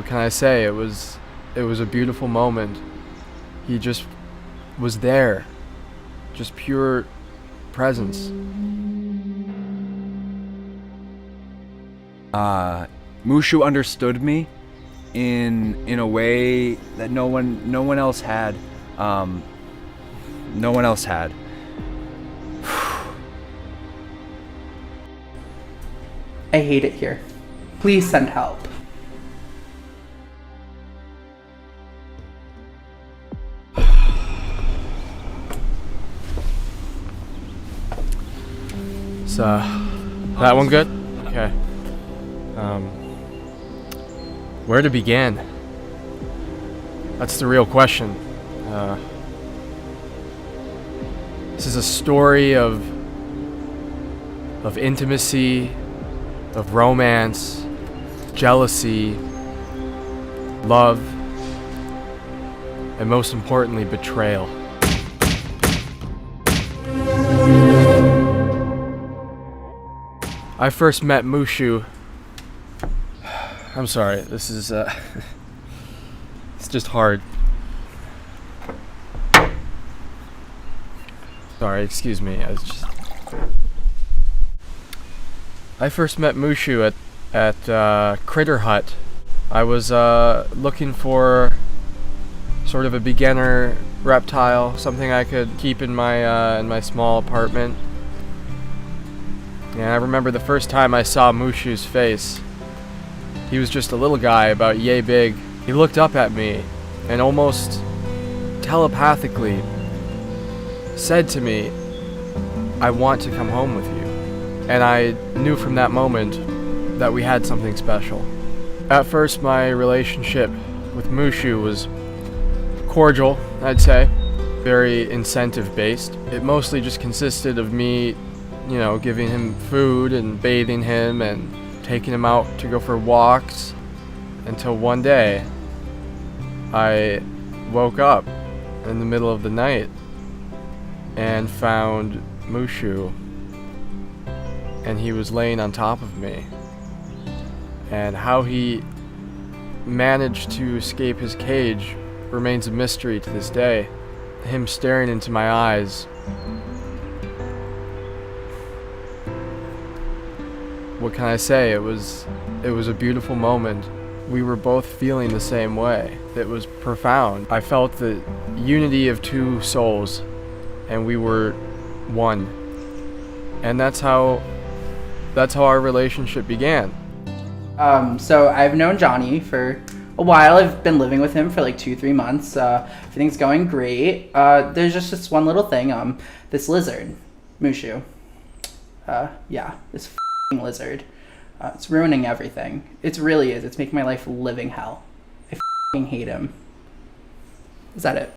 what can I say? It was a beautiful moment. He just was there. Just pure presence. Mushu understood me in a way that no one else had. No one else had. I hate it here. Please send help. So, that one good? Okay. Where to begin? That's the real question. This is a story of intimacy, of romance, jealousy, love, and most importantly, betrayal. I first met Mushu. I'm sorry, this is it's just hard. Sorry, excuse me. I first met Mushu at Critter Hut. I was looking for sort of a beginner reptile, something I could keep in my small apartment. And I remember the first time I saw Mushu's face. He was just a little guy, about yay big. He looked up at me and almost telepathically said to me, "I want to come home with you." And I knew from that moment that we had something special. At first, my relationship with Mushu was cordial, I'd say, very incentive-based. It mostly just consisted of me, giving him food and bathing him and taking him out to go for walks, until one day I woke up in the middle of the night and found Mushu, and he was laying on top of me. And how he managed to escape his cage remains a mystery to this day. Him staring into my eyes, what can I say? It was a beautiful moment. We were both feeling the same way. It was profound. I felt the unity of two souls, and we were one. And that's how our relationship began. So I've known Johnny for a while. I've been living with him for like 2-3 months. Everything's going great. There's just this one little thing. This lizard, Mushu. This f***ing lizard. It's ruining everything. It really is. It's making my life a living hell. I f***ing hate him. Is that it?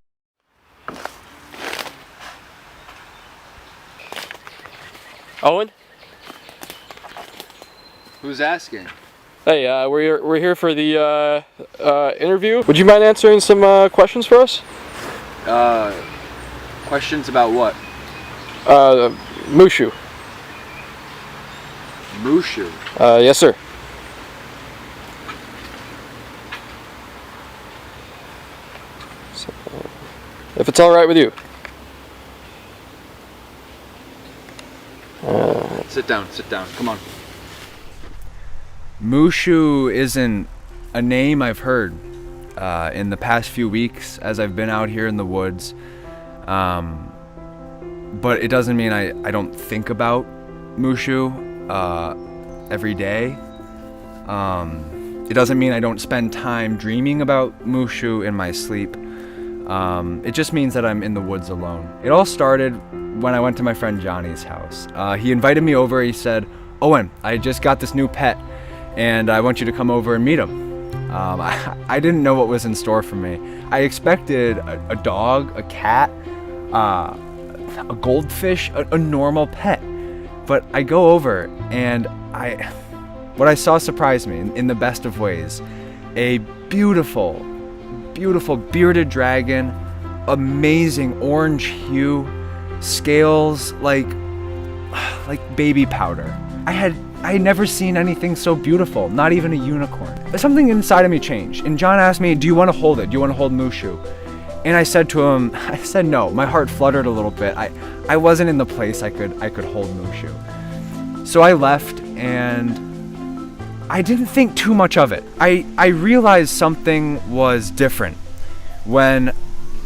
Owen? Who's asking? Hey, we're here for the interview. Would you mind answering some questions for us? Questions about what? Mushu. Mushu. Yes, sir. So, if it's all right with you. Sit down. Come on. Mushu isn't a name I've heard in the past few weeks as I've been out here in the woods. But it doesn't mean I don't think about Mushu every day. It doesn't mean I don't spend time dreaming about Mushu in my sleep. It just means that I'm in the woods alone. It all started when I went to my friend Johnny's house. He invited me over. He said, "Owen, I just got this new pet, and I want you to come over and meet him." I didn't know what was in store for me. I expected a dog, a cat, a goldfish, a normal pet. But I go over, and what I saw surprised me in the best of ways. A beautiful bearded dragon, amazing orange hue, scales like baby powder. I I had never seen anything so beautiful, not even a unicorn. Something inside of me changed, and John asked me, do you want to hold it? Do you want to hold Mushu? And I said to him, I said no. My heart fluttered a little bit. I wasn't in the place I could hold Mushu. So I left, and I didn't think too much of it. I realized something was different when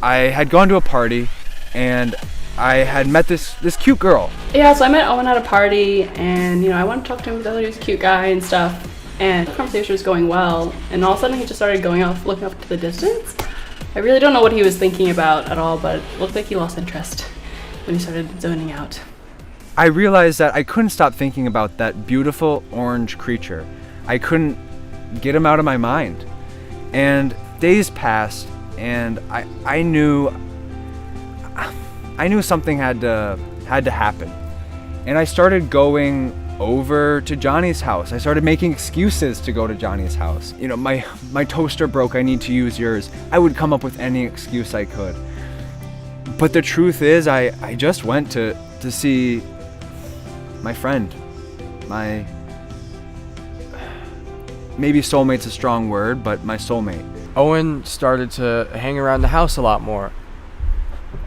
I had gone to a party and I had met this cute girl. Yeah, so I met Owen at a party, and I wanted to talk to him because he was a cute guy and stuff, and the conversation was going well, and all of a sudden he just started going off, looking up to the distance. I really don't know what he was thinking about at all, but it looked like he lost interest when he started zoning out. I realized that I couldn't stop thinking about that beautiful orange creature. I couldn't get him out of my mind. And days passed, and I knew something had to happen. And I started going over to Johnny's house. I started making excuses to go to Johnny's house. My toaster broke, I need to use yours. I would come up with any excuse I could. But the truth is, I just went to see my friend. Maybe soulmate's a strong word, but my soulmate. Owen started to hang around the house a lot more.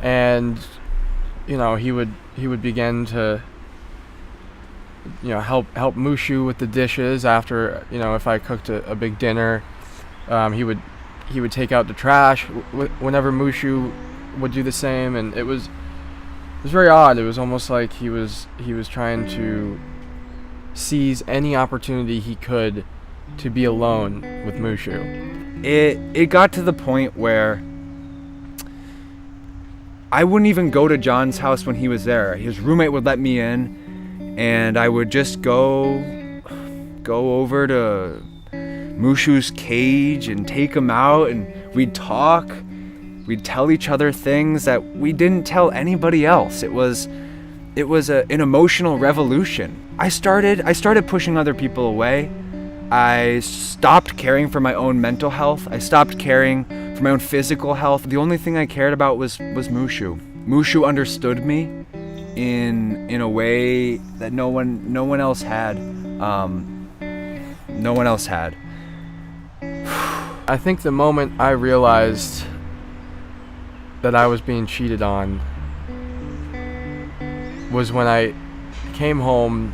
And he would begin to help Mushu with the dishes after if I cooked a big dinner. He would take out the trash whenever Mushu would do the same, and it was very odd. It was almost like he was trying to seize any opportunity he could to be alone with Mushu. It got to the point where I wouldn't even go to John's house when he was there. His roommate would let me in, and I would just go over to Mushu's cage and take him out, and we'd talk. We'd tell each other things that we didn't tell anybody else. It was an emotional revolution. I started pushing other people away. I stopped caring for my own mental health. I stopped caring for my own physical health. The only thing I cared about was Mushu. Mushu understood me in a way that no one else had. No one else had. I think the moment I realized that I was being cheated on was when I came home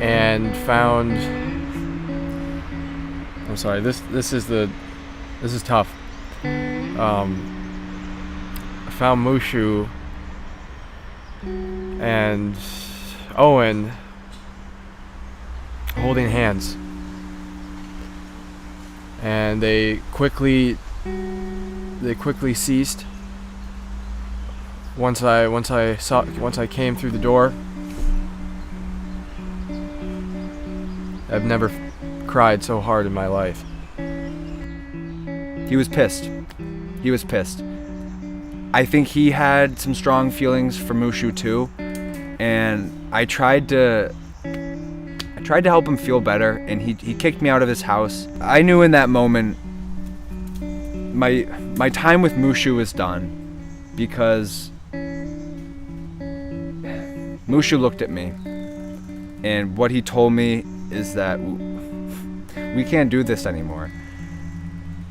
and found, I'm sorry, this is tough. I found Mushu and Owen holding hands, and they quickly ceased once I came through the door. I've never cried so hard in my life. He was pissed. I think he had some strong feelings for Mushu too, and I tried to help him feel better, and he kicked me out of his house. I knew in that moment my time with Mushu was done, because Mushu looked at me, and what he told me is that we can't do this anymore.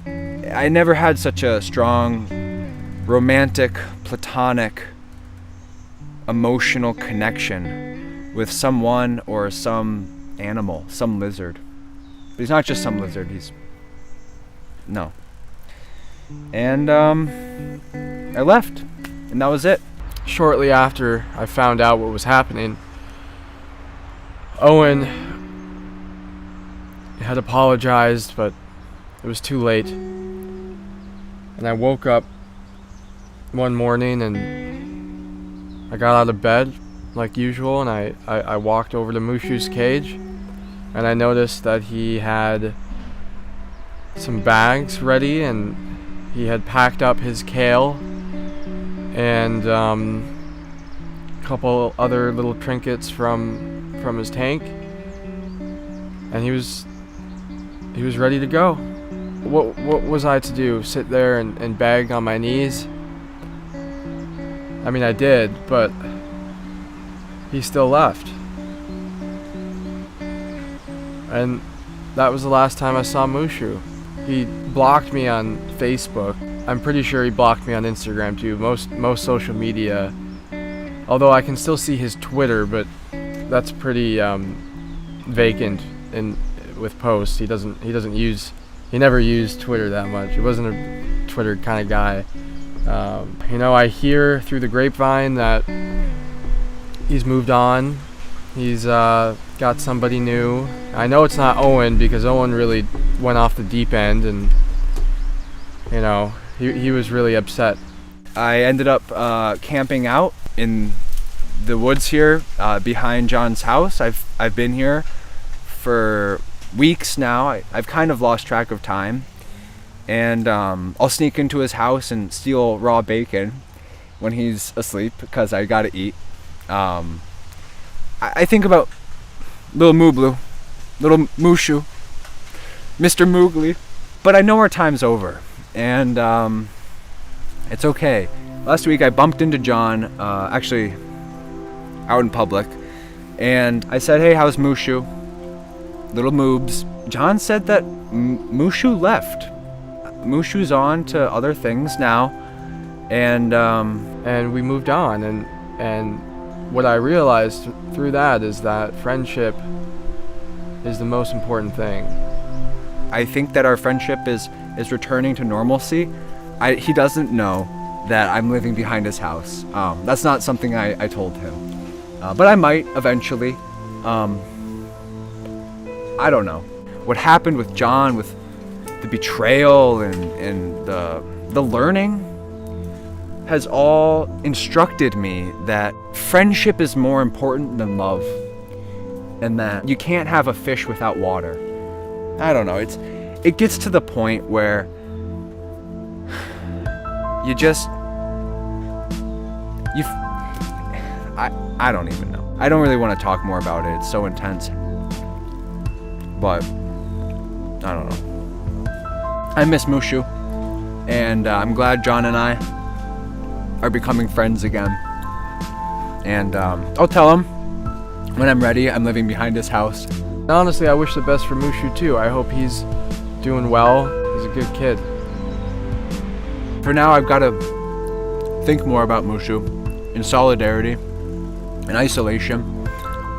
I never had such a strong, romantic, platonic, emotional connection with someone or some animal, some lizard. But he's not just some lizard, no. And I left, and that was it. Shortly after I found out what was happening, Owen had apologized, but it was too late. And I woke up one morning and I got out of bed like usual, and I walked over to Mushu's cage, and I noticed that he had some bags ready, and he had packed up his kale and a couple other little trinkets from his tank, and he was ready to go. What was I to do? Sit there and beg on my knees? I mean, I did, but he still left. And that was the last time I saw Mushu. He blocked me on Facebook. I'm pretty sure he blocked me on Instagram too. Most social media. Although I can still see his Twitter, but that's pretty vacant with posts. He never used Twitter that much. He wasn't a Twitter kind of guy. I hear through the grapevine that he's moved on. He's got somebody new. I know it's not Owen, because Owen really went off the deep end, and he was really upset. I ended up camping out in the woods here behind John's house. I've been here for weeks now. I've kind of lost track of time, and I'll sneak into his house and steal raw bacon when he's asleep, because I gotta eat. I think about little Mooblu, little Mushu, Mr. Moogly, but I know our time's over, and it's okay. Last week I bumped into John, actually out in public, and I said, "Hey, how's Mushu? Little Moobs." John said that Mushu left. Mushu's on to other things now, and we moved on, and what I realized through that is that friendship is the most important thing. I think that our friendship is returning to normalcy. He doesn't know that I'm living behind his house. That's not something I told him, but I might eventually. I don't know. What happened with John, with the betrayal and the learning, has all instructed me that friendship is more important than love, and that you can't have a fish without water. I don't know, it gets to the point where I don't even know. I don't really want to talk more about it. It's so intense. But I don't know. I miss Mushu, and I'm glad John and I are becoming friends again. And I'll tell him when I'm ready. I'm living behind his house. Honestly, I wish the best for Mushu too. I hope he's doing well. He's a good kid. For now, I've got to think more about Mushu in solidarity, in isolation,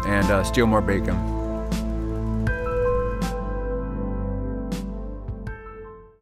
and steal more bacon.